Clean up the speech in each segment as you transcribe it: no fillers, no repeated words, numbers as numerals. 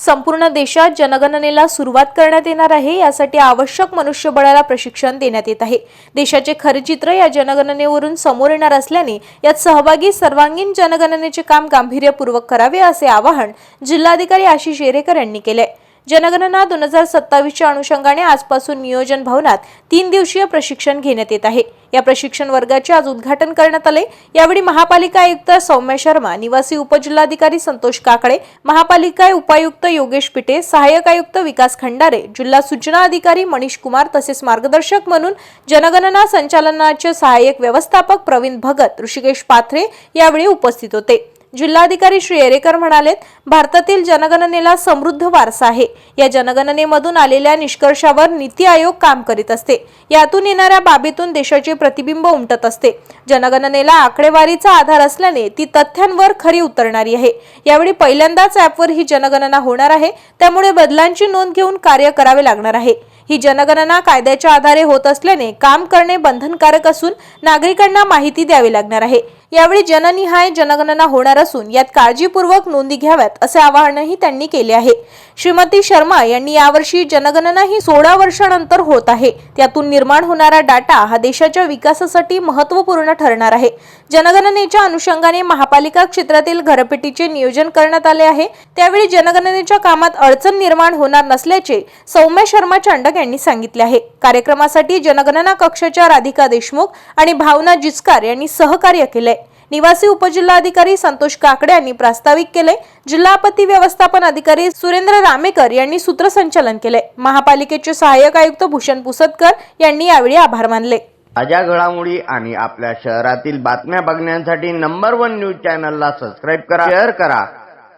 संपूर्ण देशात जनगणनेला सुरुवात करण्यात येणार आहे। यासाठी आवश्यक मनुष्यबळाला प्रशिक्षण देण्यात येत आहे। देशाचे खरे चित्र या जनगणनेवरून समोर येणार असल्याने यात सहभागी सर्वांगीण जनगणनेचे काम गांभीर्यपूर्वक करावे असे आवाहन जिल्हाधिकारी आशिष येरेकर यांनी केले। जनगणना 2027च्या अनुषंगाने आजपासून नियोजन भवनात 3 दिवसीय प्रशिक्षण घेण्यात येत आहे। या प्रशिक्षण वर्गाचे आज उद्घाटन करण्यात आले। यावेळी महापालिका आयुक्त सौम्या शर्मा, निवासी उपजिल्हाधिकारी संतोष काकडे, महापालिका उपायुक्त योगेश पिटे, सहाय्यक आयुक्त विकास खंडारे, जिल्हा सूचना अधिकारी मनीष कुमार तसेच मार्गदर्शक म्हणून जनगणना संचालनाचे सहाय्यक व्यवस्थापक प्रवीण भगत, ऋषिकेश पाथरे यावेळी उपस्थित होते। जिल्हाधिकारी श्री येरेकर म्हणाले, भारतातील जनगणनेला समृद्ध वारसा आहे। या जनगणनेमधून आलेल्या निष्कर्षावर नीती आयोग काम करीत असते। यातून येणाऱ्या बाबीतून देशाचे प्रतिबिंब उमटत असते। जनगणनेला आकडेवारीचा आधार असल्याने ती तथ्यांवर खरी उतरणारी आहे। यावेळी पहिल्यांदाच ॲपवर ही जनगणना होणार आहे, त्यामुळे बदलांची नोंद घेऊन कार्य करावे लागणार आहे। ही जनगणना कायद्याच्या आधारे होत असल्याने काम करणे बंधनकारक असून नागरिकांना माहिती द्यावी लागणार आहे। यावेळी जननिहाय जनगणना होणार असून यात काळजीपूर्वक नोंदी घ्याव्यात असे आवाहनही त्यांनी केले आहे। श्रीमती शर्मा यांनी यावर्षी जनगणना ही 16 वर्षांनंतर होत आहे। त्यातून निर्माण होणारा डाटा हा देशाच्या विकासासाठी महत्त्वपूर्ण ठरणार आहे। जनगणनेच्या अनुषंगाने महापालिका क्षेत्रातील घरपेटीचे नियोजन करण्यात आले आहे। त्यावेळी जनगणनेच्या कामात अडचण निर्माण होणार नसल्याचे सौम्या शर्मा चांडक यांनी सांगितले आहे। कार्यक्रमासाठी जनगणना कक्षाच्या राधिका देशमुख आणि भावना जिचकार यांनी सहकार्य केले। निवासी उपजिल्हाधिकारी संतोष काकडे यांनी प्रास्ताविक केले। जिल्हा आपत्ती व्यवस्थापन अधिकारी सुरेंद्र रामेकर यांनी सूत्रसंचालन केले। महापालिकेचे सहाय्यक आयुक्त भूषण पुसदकर यांनी यावेळी आभार मानले। ताज्या घडामोडी आणि आपल्या शहरातील बातम्या बघण्यासाठी नंबर 1 न्यूज चॅनलला सबस्क्राइब करा, शेअर करा,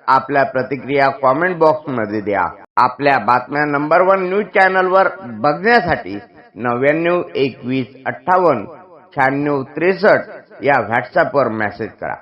आपल्या प्रतिक्रिया कमेंट बॉक्स मध्ये द्या। आपल्या बातम्या नंबर 1 न्यूज चॅनलवर बघण्यासाठी 99 21 58 96 63 या व्हॉट्सअपवर मेसेज करा।